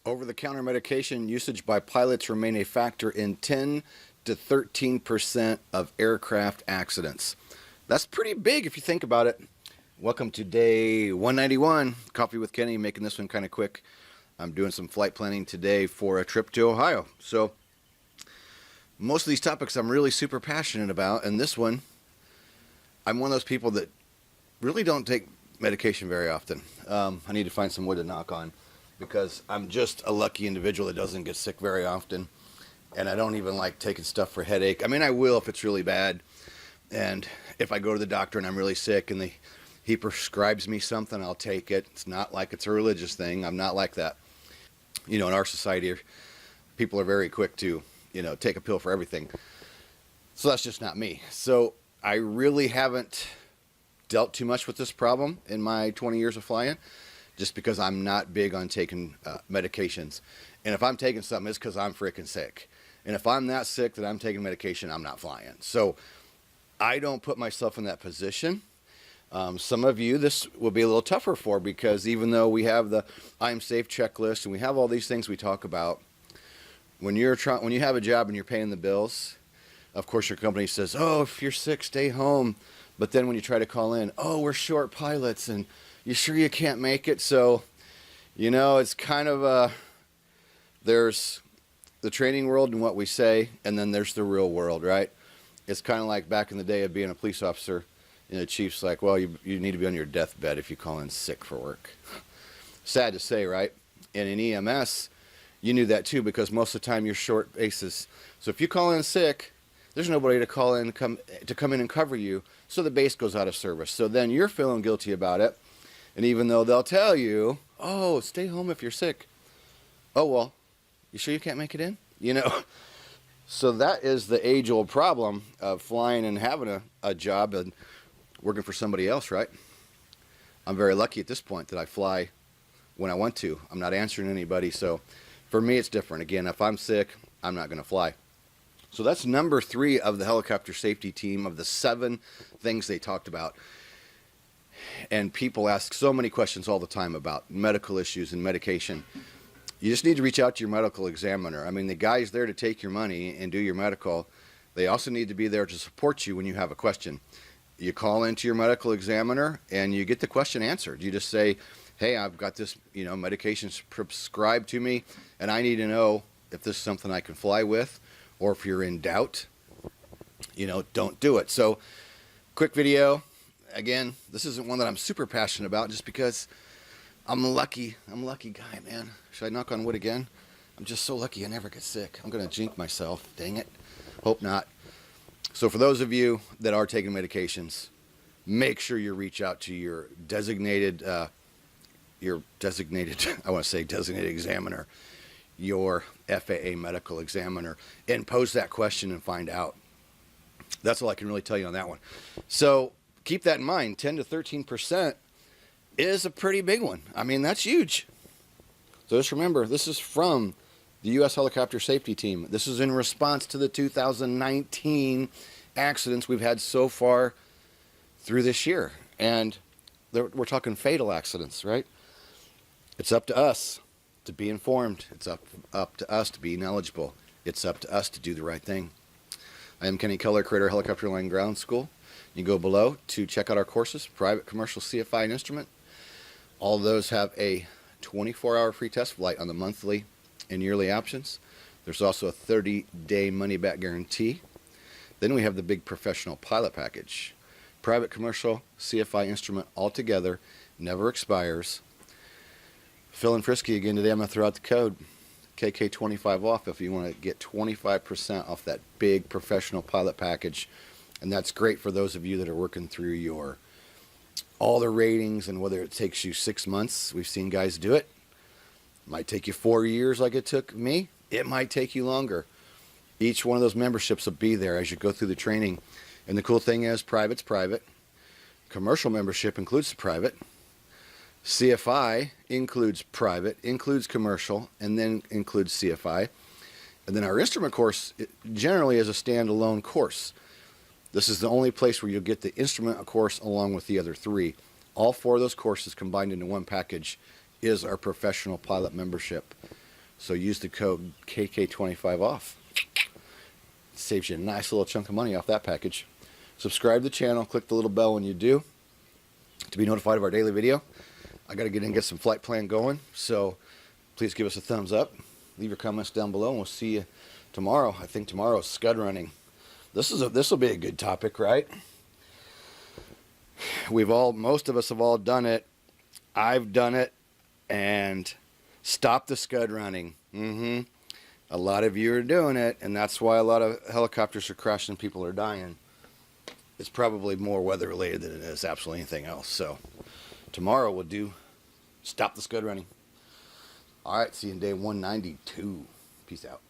Over-the-counter medication usage by pilots remain a factor in 10 to 13% of aircraft accidents. That's pretty big if you think about it. Welcome to day 191, Coffee with Kenny, making this one kind of quick. I'm doing some flight planning today for a trip to Ohio. So most of these topics I'm really super passionate about, and this one, I'm one of those people that really don't take medication very often. I need to find some wood to knock on, because I'm just a lucky individual that doesn't get sick very often, and I don't even like taking stuff for headache. I mean, I will if it's really bad, and if I go to the doctor and I'm really sick and he prescribes me something, I'll take it. It's not like it's a religious thing. I'm not like that. You know, in our society, people are very quick to, take a pill for everything. So that's just not me. So I really haven't dealt too much with this problem in my 20 years of flying, just because I'm not big on taking medications. And if I'm taking something, it's because I'm freaking sick. And if I'm that sick that I'm taking medication, I'm not flying. So I don't put myself in that position. Some of you, this will be a little tougher for, because even though we have the I'm safe checklist and we have all these things we talk about, when you have a job and you're paying the bills, of course your company says, oh, if you're sick, stay home. But then when you try to call in, oh, we're short pilots and you sure you can't make it? So, it's kind of there's the training world and what we say, and then there's the real world, right? It's kind of like back in the day of being a police officer, and the chief's like, well, you need to be on your deathbed if you call in sick for work. Sad to say, right? And in EMS, you knew that too, because most of the time you're short bases. So if you call in sick, there's nobody to come in and cover you, so the base goes out of service. So then you're feeling guilty about it. And even though they'll tell you, oh, stay home if you're sick. Oh, well, you sure you can't make it in? So that is the age-old problem of flying and having a job and working for somebody else, right? I'm very lucky at this point that I fly when I want to. I'm not answering anybody. So for me, it's different. Again, if I'm sick, I'm not going to fly. So that's number 3 of the helicopter safety team of the 7 things they talked about. And people ask so many questions all the time about medical issues and medication. You just need to reach out to your medical examiner. I mean, the guy's there to take your money and do your medical. They also need to be there to support you when you have a question. You call into your medical examiner and you get the question answered. You just say, hey, I've got this, medication prescribed to me, and I need to know if this is something I can fly with, or if you're in doubt, don't do it. So, quick video. Again, this isn't one that I'm super passionate about, just because I'm a lucky guy, man. Should I knock on wood again? I'm just so lucky I never get sick. I'm going to jinx myself. Dang it. Hope not. So for those of you that are taking medications, make sure you reach out to your designated examiner, your FAA medical examiner, and pose that question and find out. That's all I can really tell you on that one. So keep that in mind. 10 to 13% is a pretty big one. I mean, that's huge. So just remember, this is from the U.S. Helicopter Safety Team. This is in response to the 2019 accidents we've had so far through this year. And we're talking fatal accidents, right? It's up to us to be informed. It's up to us to be knowledgeable. It's up to us to do the right thing. I am Kenny Keller, creator of Helicopter Line Ground School. You can go below to check out our courses, private, commercial, CFI, and instrument. All those have a 24-hour free test flight on the monthly and yearly options. There's also a 30-day money-back guarantee. Then we have the big professional pilot package. Private, commercial, CFI, instrument, all together, never expires. Feeling frisky again today. I'm going to throw out the code KK25 off if you want to get 25% off that big professional pilot package. And that's great for those of you that are working through all the ratings, and whether it takes you 6 months. We've seen guys do it. It might take you 4 years like it took me. It might take you longer. Each one of those memberships will be there as you go through the training. And the cool thing is, private's private. Commercial membership includes the private. CFI includes private, includes commercial, and then includes CFI. And then our instrument course generally is a standalone course. This is the only place where you'll get the instrument course along with the other 3. All 4 of those courses combined into one package is our professional pilot membership. So use the code KK25 off. Saves you a nice little chunk of money off that package. Subscribe to the channel, click the little bell when you do to be notified of our daily video. I got to get in and get some flight plan going, so please give us a thumbs up. Leave your comments down below, and we'll see you tomorrow. I think tomorrow is scud running. This will be a good topic, right? Most of us have all done it. I've done it, and stop the scud running. A lot of you are doing it, and that's why a lot of helicopters are crashing and people are dying. It's probably more weather related than it is absolutely anything else. So tomorrow we'll do stop the scud running. All right, see you in day 192. Peace out.